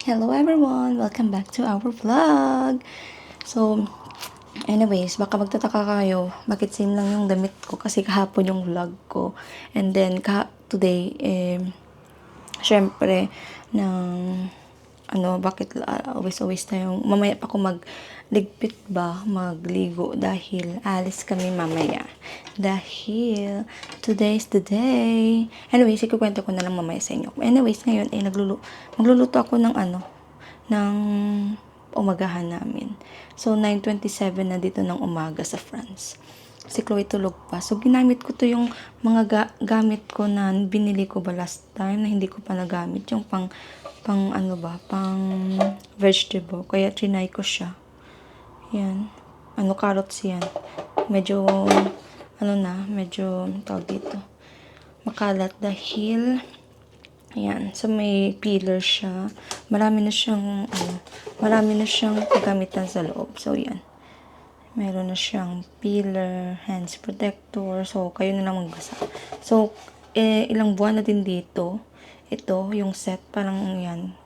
Hello everyone! Welcome back to our vlog! So, anyways, baka magtataka kayo, bakit same lang yung damit ko kasi kahapon yung vlog ko. And then, today, syempre, bakit always tayong, mamaya pa ako magligpit ba, magligo dahil alis kami mamaya. Dahil, today's the day. Anyways, ikukwento ko na lang mamaya sa inyo. Anyways, ngayon, magluluto ako ng umagahan namin. So, 9:27 na dito ng umaga sa France. Si Chloe tulog pa. So, ginamit ko to yung mga gamit ko na binili ko ba last time na hindi ko pa nagamit. Yung pang vegetable. Kaya trinay ko siya. Yan. Carrots yan. Medyo, tawag dito. Makalat dahil, ayan. So, may peeler siya. Marami na siyang paggamitan sa loob. So, yan. Meron na siyang peeler, hands protector. So, kayo na lang magbasa. So, ilang buwan na din dito. Ito, yung set, parang yan.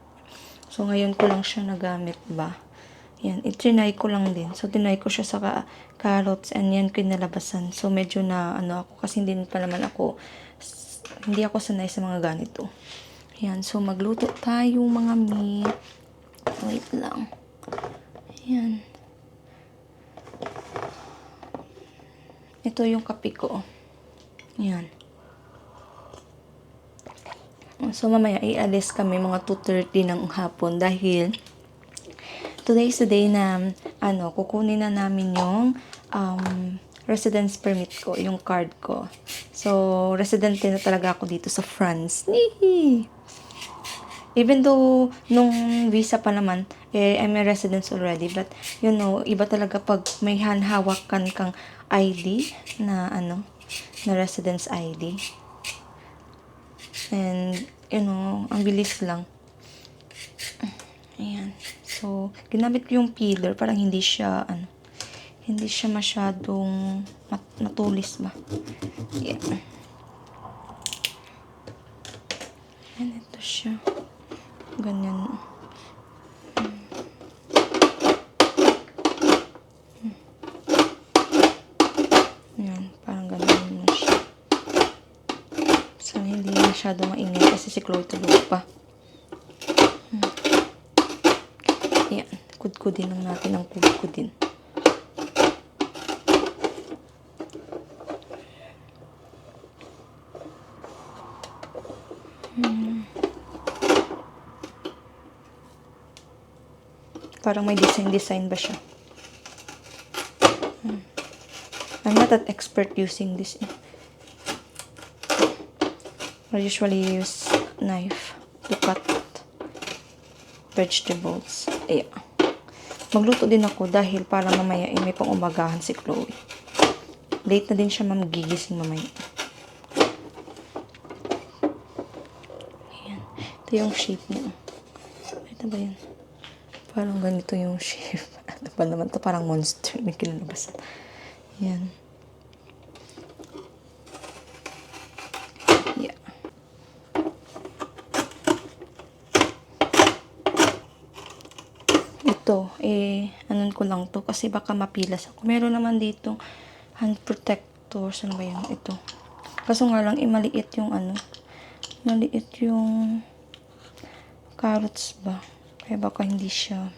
So, ngayon ko lang siya nagamit ba. Yan, itrinay ko lang din. So, tinry ko siya sa carrots and yan kinalabasan. So, medyo na, ako, kasi hindi ako sanay sa mga ganito. Yan, so, magluto tayo mga mi. Wait lang. Yan. Ito yung kape ko. Yan. So, mamaya ialis kami mga 2:30 ng hapon dahil today's the day na kukunin na namin yung residence permit ko, yung card ko. So, residente na talaga ako dito sa France. Even though nung visa pa naman, I'm a resident already, but iba talaga pag may hawakan kang ID na na residence ID. And ang bilis lang. Ayan. So, ginamit ko yung peeler, parang hindi siya masyadong matulis ba. Ayan. Ayan, ito siya. Ganyan. Ayan, parang ganyan na siya. So, hindi masyado maingay kasi si Chloe tulog pa. Ayan, kudkudin lang natin ang kudkudin. Parang may design ba siya. I'm not that expert using this. I usually use knife to cut vegetables. Ayan. Magluto din ako dahil para mamaya may pang-umagahan si Chloe. Late na din siya magigising mamaya. Ayan. Ito yung shape niya. Ito ba yan? Parang ganito yung shape. Ito pa naman to parang monster. May kinalabasan. Ayan. Yeah. Ito, anon ko lang to kasi baka mapilas ako. Meron naman dito hand protector. Saan ba yun? Ito. Kaso nga lang, maliit yung maliit yung carrots ba. Kaya baka hindi siya.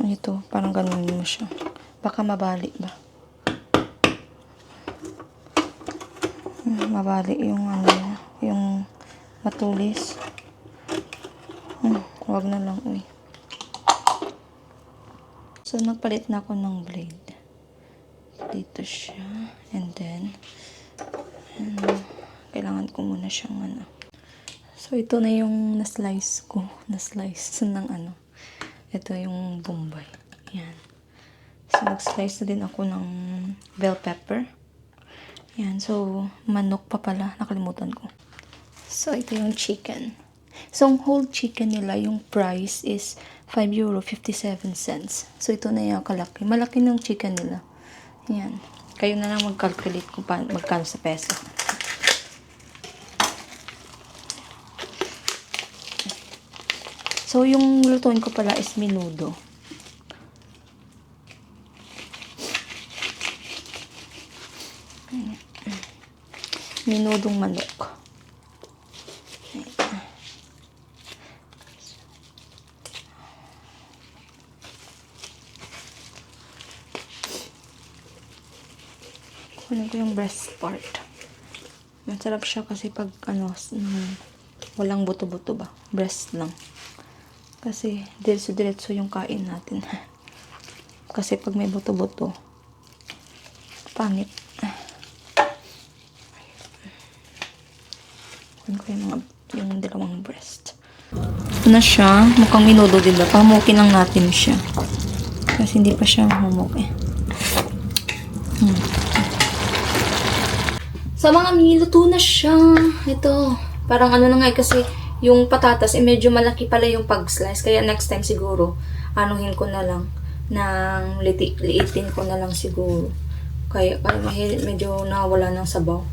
Ito, parang ganun mo siya. Baka mabali ba. Mabali yung yung matulis. Wag na lang, uy. So, nagpalit na ako ng blade. Dito siya. And then, kailangan ko muna siyang So, ito na yung na-slice ko. Na-slice ng Ito yung Bombay. Yan. So, nag-slice na din ako ng bell pepper. Yan. So, manok pa pala. Nakalimutan ko. So, ito yung chicken. So, ang whole chicken nila, yung price is €5.57. So, ito na yung kalaki. Malaki ng chicken nila. Yan. Kayo na lang mag-calculate kung magkano sa peso. So, yung lutuin ko pala is menudo. Minudong manok. Kunin ko yung breast part. Masarap siya kasi pag walang buto-buto ba. Breast lang. Kasi diretso-diretso yung kain natin. Kasi pag may buto-buto, pangit. Kunin ko yung dalawang breast. Ito na siya. Mukhang minudo din ba? Pamukin lang natin siya. Kasi hindi pa siya humuki. So, mga mini, luto na siya. Ito. Parang ano na nga kasi yung patatas, medyo malaki pala yung pag-slice. Kaya next time siguro, anuhin ko na lang. Liitin ko na lang siguro. Kaya medyo nawala ng sabaw.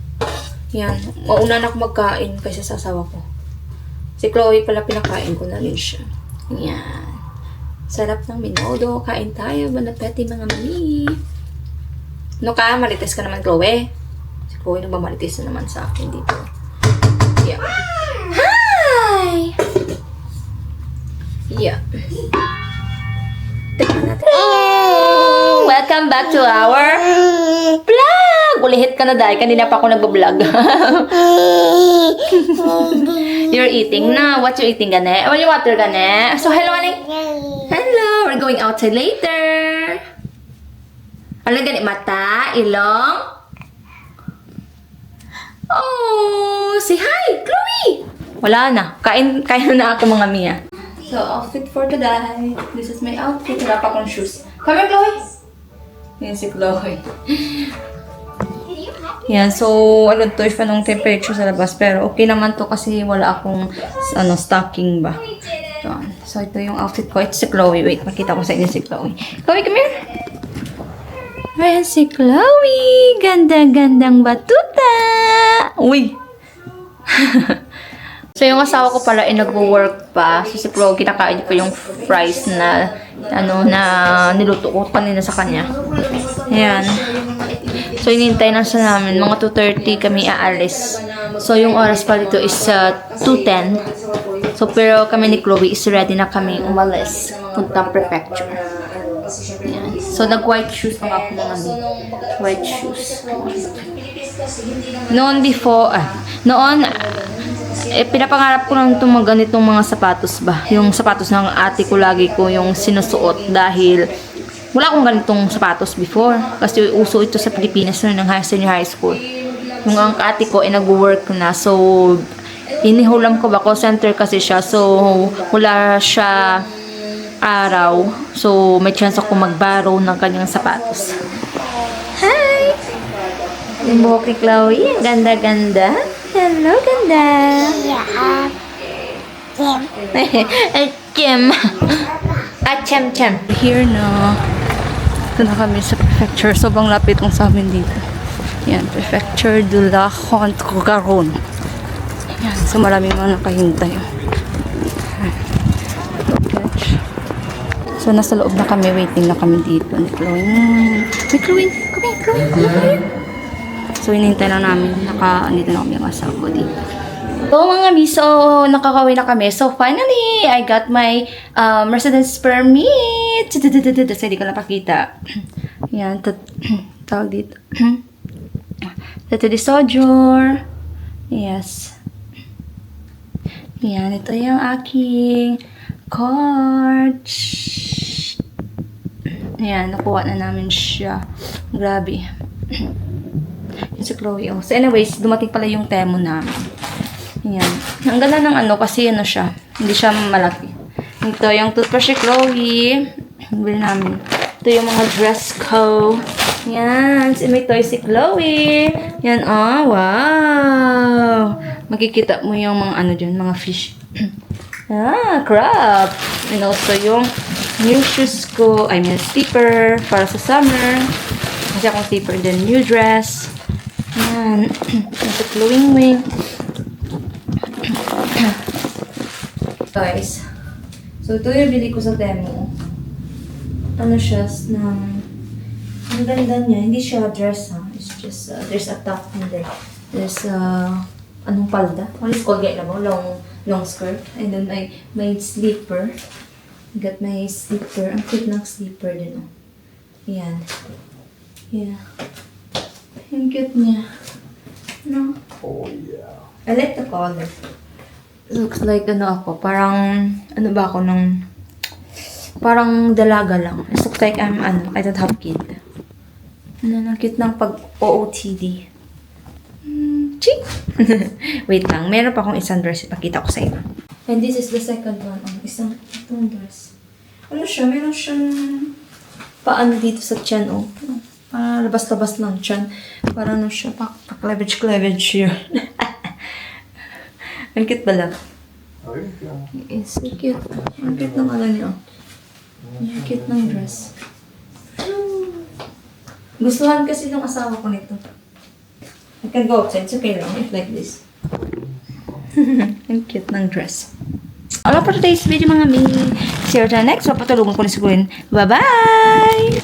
Yan. Mauna na ako magkain kasi sasawa ko. Si Chloe pala pinakain ko na rin siya. Yan. Sarap ng menudo. Kain tayo. Manapeti mga mami. No ka? Marites ka naman, Chloe. Si Chloe nagmamarites na naman sa akin dito. Yeah. Hi! Yeah. Tignan natin. Welcome back to our vlog! Ulihit ka na dahil kanina pa ako nag-vlog. You're eating na. What you eating, Gane? What you water, Gane? So, hello, Ane. Hello. We're going outside later. Ano ganit? Mata? Ilong? Oh, say hi, Chloe! Wala na. Kain na ako, mga Mia. So, outfit for today. This is my outfit. Wala pa akong shoes. Come here, Chloe. Yan si Chloe. Yan, so, to if anong temperature sa labas. Pero, okay naman to kasi wala akong, stocking ba. So, ito yung outfit ko. Ito si Chloe. Wait, makita ko sa inyo si Chloe. Chloe, come here. Ayan si Chloe. Ganda-gandang batuta. Uy. So, yung asawa ko pala ay nagwo-work pa. So, si Chloe, kinakain ko yung fries na, niluto ko kanina sa kanya. Ayan. So, inintay na siya namin. Mga 2:30 kami aalis. So, yung oras pa dito is 2:10. So, pero kami ni Chloe is ready na kami umalis. Puntang prefecture. Ayan. So, nag-white shoes lang ako mga white shoes. Noon, pinapangarap ko lang itong mga ganitong mga sapatos ba. Yung sapatos ng ate ko lagi ko yung sinusuot dahil wala akong ganitong sapatos before. Kasi uso ito sa Pilipinas noon ng senior high school. Yung ang ate ko ay nag-work na. So, inihulam ko ba? Call center kasi siya. So, wala siya araw. So, may chance ako mag-borrow ng kanyang sapatos. Hi! Yung buhok ni Chloe. Ganda-ganda. Hello, ganda. Chem. Chem. Here na. Ito na kami sa prefecture. Sobrang lapit lang sa amin dito. Yan, Prefecture de la Haute-Garonne. Yan, so maraming mga nakahintay. So, nasa loob na kami. Waiting na kami dito. Ni Chloe. Hey, Chloe. Come here. So, hinintay lang namin. Andito na kami yung asawa ko dito. So, mga miso, nakakawin na kami. So, finally, I got my Mercedes permit. Kasi hindi ko napakita. Yan. Tawag dito. Ito di Sojor. Yes. Yan. Ito yung aking card. Ayan, nakuha na namin siya. Grabe. Yung si Chloe. Oh. So anyways, dumating pala yung temo namin. Ayan. Ang ganda ng kasi siya. Hindi siya malaki. Ito yung toothbrush si Chloe. Bili namin. Ito yung mga dress ko. Ayan. May toy si Chloe. Ayan. Oh, wow. Makikita mo yung mga dyan, mga fish. Crab. And also yung new shoes ko. I mean, slipper para sa summer. Kasi akong slipper din. New dress. Yan. Ito, glowing wing. Guys. So, ito yung bili ko sa demo. Ano siya, ang ganda niya. Hindi siya dress, ha? It's just, there's a top and then there's, anong palda? What is called, na mo? Long skirt. And then may slipper. I got my slipper. Ang cute ng slipper din, oh. Yan. Yeah. Ang cute niya. No? Oh, yeah. I like the color. Looks like ano ako, parang, ano ba ako parang dalaga lang. It looks like I don't have kid. Ang cute ng pag-OOTD. Ching! Wait lang, meron pa akong isang dress, ipakita ko sa inyo. And this is the second one. Itong dress. Ano siya, meron siyang paano dito sa tiyan, oh. Para labas-labas ng tiyan. Para ano siya, pa-cleavage yun. Ang cute ba lang? Ayun ka. It's so cute. Ang cute ng ano niya. Ang cute ng dress. Gustuhan kasi ng asawa ko nito. I can go outside. It's okay lang. It's like this. Ang cute ng dress. All for today's video mga mi. See you on the next. So, patulungan ko na sigurin. Bye-bye!